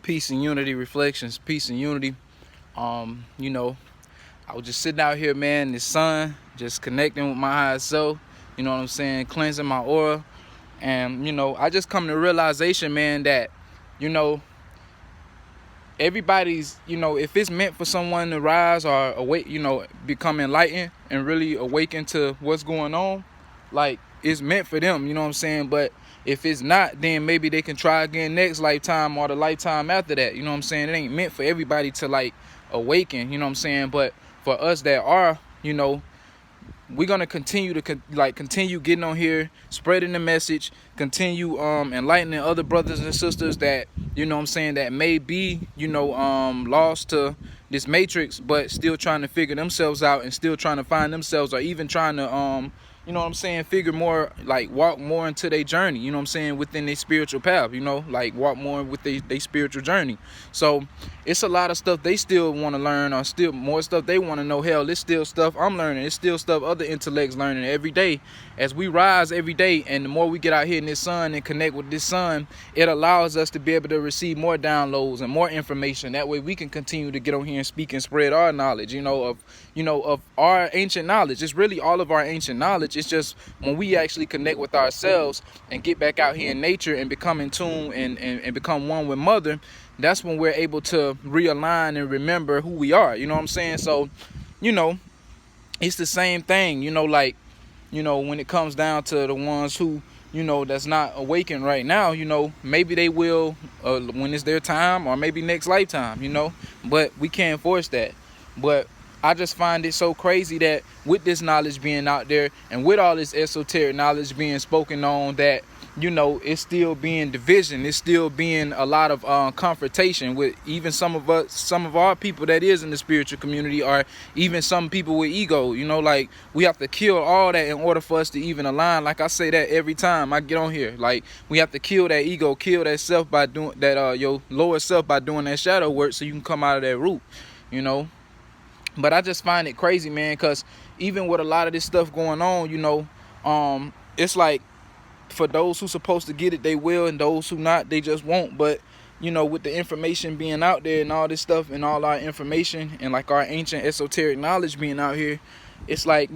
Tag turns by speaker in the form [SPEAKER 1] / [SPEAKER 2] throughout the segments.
[SPEAKER 1] Peace and unity reflections, peace and unity. You know, I was just sitting out here, man, in the sun, just connecting with my higher self, you know what I'm saying, cleansing my aura. And, I just come to realization, man, that, you know, everybody's, if it's meant for someone to rise or awake, become enlightened and really awaken to what's going on, like, it's meant for them, you know what I'm saying? But if it's not, then maybe they can try again next lifetime or the lifetime after that, you know what I'm saying? It ain't meant for everybody to, like, awaken, you know what I'm saying? But for us that are, we're gonna continue to continue getting on here, spreading the message, continue enlightening other brothers and sisters that, you know what I'm saying, that may be, lost to this matrix, but still trying to figure themselves out and still trying to find themselves, or even trying to you know what I'm saying, figure more, like walk more into their journey, you know what I'm saying, within their spiritual path, like walk more with their spiritual journey. So it's a lot of stuff they still want to learn, or still more stuff they want to know. Hell, it's still stuff I'm learning. It's still stuff other intellects learning every day. As we rise every day, and the more we get out here in this sun and connect with this sun, it allows us to be able to receive more downloads and more information. That way we can continue to get on here and speak and spread our knowledge, of our ancient knowledge. It's really all of our ancient knowledge. It's just when we actually connect with ourselves and get back out here in nature and become in tune and become one with Mother, that's when we're able to realign and remember who we are, you know what I'm saying? So, it's the same thing, when it comes down to the ones who, that's not awakened right now, maybe they will when it's their time, or maybe next lifetime, but we can't force that. But I just find it so crazy that with this knowledge being out there and with all this esoteric knowledge being spoken on, that, it's still being division. It's still being a lot of confrontation with even some of our people that is in the spiritual community, or even some people with ego. Like, we have to kill all that in order for us to even align. Like I say that every time I get on here. Like, we have to kill that ego, kill that self by doing that, your lower self, by doing that shadow work, so you can come out of that root. But I just find it crazy, man, because even with a lot of this stuff going on, it's like, for those who supposed to get it, they will, and those who not, they just won't. But, with the information being out there and all this stuff and all our information and like our ancient esoteric knowledge being out here, it's like,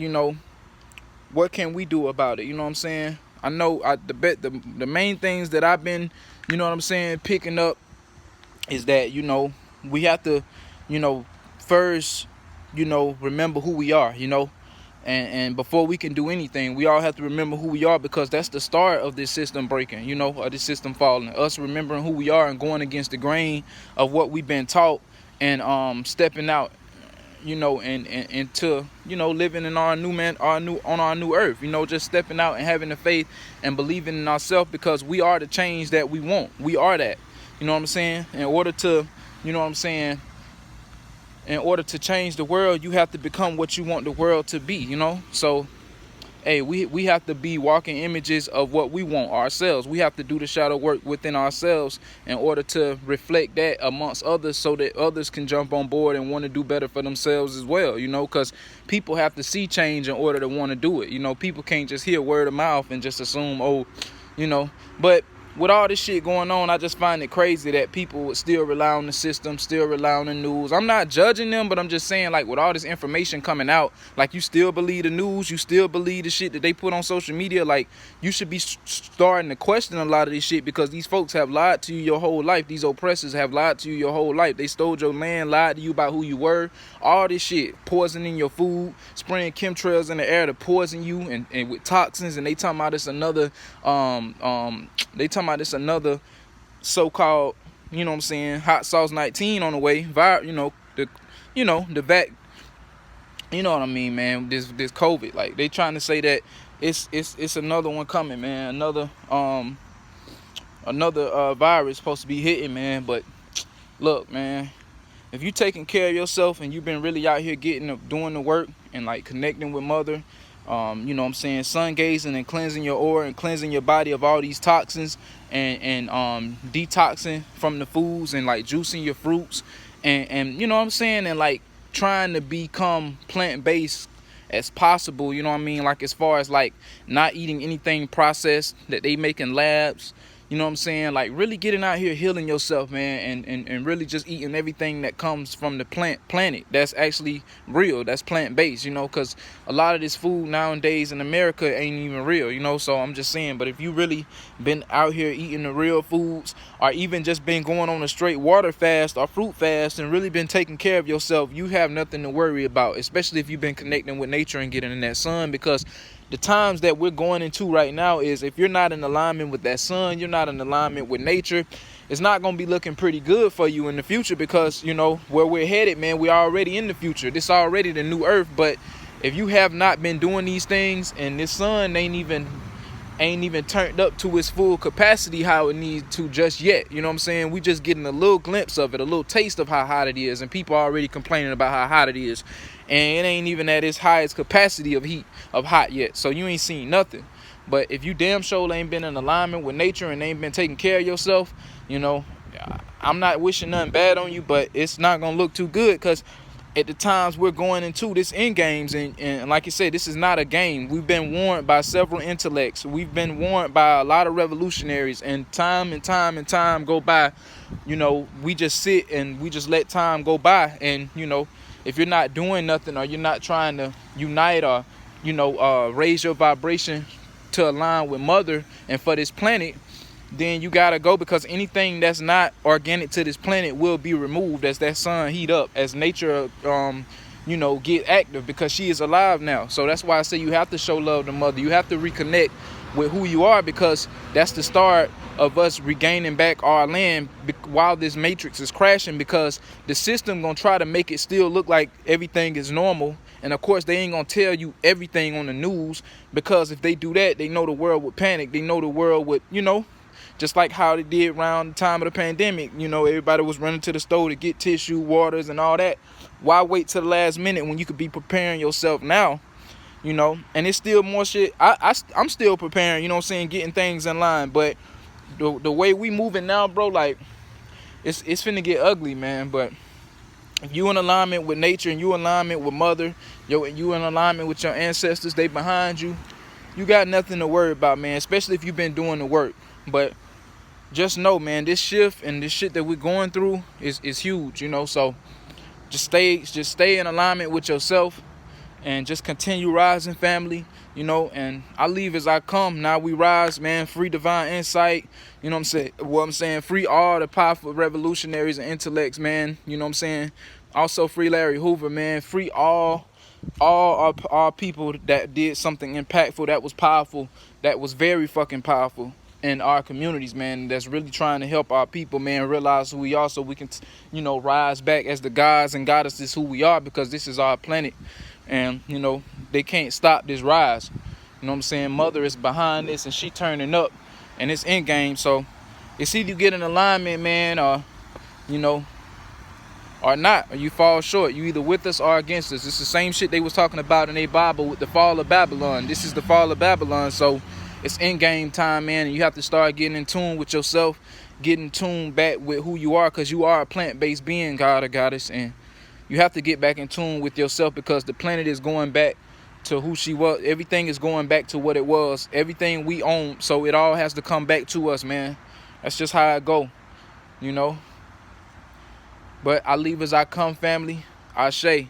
[SPEAKER 1] what can we do about it? You know what I'm saying? I know the main things that I've been, picking up is that, we have to, first, remember who we are, and before we can do anything, we all have to remember who we are, because that's the start of this system breaking, or this system falling. Us remembering who we are and going against the grain of what we've been taught, and stepping out, and into, living in our new earth, just stepping out and having the faith and believing in ourselves, because we are the change that we want. We are that, you know what I'm saying? In order to, in order to change the world, you have to become what you want the world to be, So, hey, we have to be walking images of what we want ourselves. We have to do the shadow work within ourselves in order to reflect that amongst others, so that others can jump on board and want to do better for themselves as well, because people have to see change in order to want to do it. People can't just hear word of mouth and just assume, but with all this shit going on, I just find it crazy that people would still rely on the system, still rely on the news. I'm not judging them, but I'm just saying, like, with all this information coming out, like, you still believe the news, you still believe the shit that they put on social media. Like, you should be starting to question a lot of this shit, because these folks have lied to you your whole life. These oppressors have lied to you your whole life. They stole your land, lied to you about who you were. All this shit, poisoning your food, spraying chemtrails in the air to poison you, and with toxins. And they talking about it's another so-called, hot sauce 19 on the way, the vac, you know what I mean, man, this COVID. Like, they trying to say that it's another one coming, man, another virus supposed to be hitting, man. But look, man, if you taking care of yourself and you've been really out here doing the work and, like, connecting with Mother, sun gazing and cleansing your aura and cleansing your body of all these toxins, and detoxing from the foods, and, like, juicing your fruits, and and, like, trying to become plant-based as possible, like, as far as, like, not eating anything processed that they make in labs, You know what I'm saying? Like really getting out here healing yourself, man, and really just eating everything that comes from the planet that's actually real, that's plant-based, you know, because a lot of this food nowadays in America ain't even real, you know. So I'm just saying, but if you really been out here eating the real foods, or even just been going on a straight water fast or fruit fast and really been taking care of yourself, you have nothing to worry about, especially if you've been connecting with nature and getting in that sun. Because the times that we're going into right now is, if you're not in alignment with that sun, you're not in alignment with nature, it's not going to be looking pretty good for you in the future. Because, you know, where we're headed, man, we're already in the future. This already the new earth. But if you have not been doing these things, and this sun ain't even turned up to its full capacity how it needs to just yet, you know what I'm saying? We just getting a little glimpse of it, a little taste of how hot it is, and people are already complaining about how hot it is, and it ain't even at its highest capacity of hot yet. So you ain't seen nothing. But if you damn sure ain't been in alignment with nature and ain't been taking care of yourself, you know, I'm not wishing nothing bad on you, but it's not gonna look too good. Because at the times we're going into this end games, and like you said, this is not a game. We've been warned by several intellects. We've been warned by a lot of revolutionaries, and time go by. You know, we just sit and we just let time go by. And, you know, if you're not doing nothing, or you're not trying to unite, or, you know, raise your vibration to align with Mother and for this planet, then you gotta go. Because anything that's not organic to this planet will be removed as that sun heat up, as nature you know, get active, because she is alive now. So that's why I say you have to show love to Mother. You have to reconnect with who you are, because that's the start of us regaining back our land while this matrix is crashing. Because the system gonna try to make it still look like everything is normal, and of course they ain't gonna tell you everything on the news, because if they do that, they know the world would panic. They know the world would, you know, just like how they did around the time of the pandemic. You know, everybody was running to the store to get tissue, waters, and all that. Why wait till the last minute when you could be preparing yourself now? You know, and it's still more shit. I'm still preparing, you know what I'm saying, getting things in line. But the way we moving now, bro, like, it's finna get ugly, man. But if you in alignment with nature, and you in alignment with Mother, you in alignment with your ancestors, they behind you, you got nothing to worry about, man. Especially if you've been doing the work. But just know, man, this shift and this shit that we're going through is huge, you know. So just stay in alignment with yourself, and just continue rising, family, you know. And I leave as I come. Now we rise, man. Free divine insight, you know what I'm saying? Free all the powerful revolutionaries and intellects, man, you know what I'm saying? Also free Larry Hoover, man. Free all our people that did something impactful, that was powerful, that was very fucking powerful in our communities, man, that's really trying to help our people, man, realize who we are, so we can, you know, rise back as the gods and goddesses who we are. Because this is our planet, and, you know, they can't stop this rise. You know what I'm saying? Mother is behind this, and she turning up, and it's in game. So it's either you get in alignment, man, or, you know, or not, or you fall short. You either with us or against us. It's the same shit they was talking about in their Bible with the fall of Babylon. This is the fall of Babylon. So it's in game time, man, and you have to start getting in tune with yourself, getting tuned back with who you are, because you are a plant-based being, God or goddess, and you have to get back in tune with yourself, because the planet is going back to who she was. Everything is going back to what it was. Everything we own, so it all has to come back to us, man. That's just how it go, you know. But I leave as I come, family. Ashe.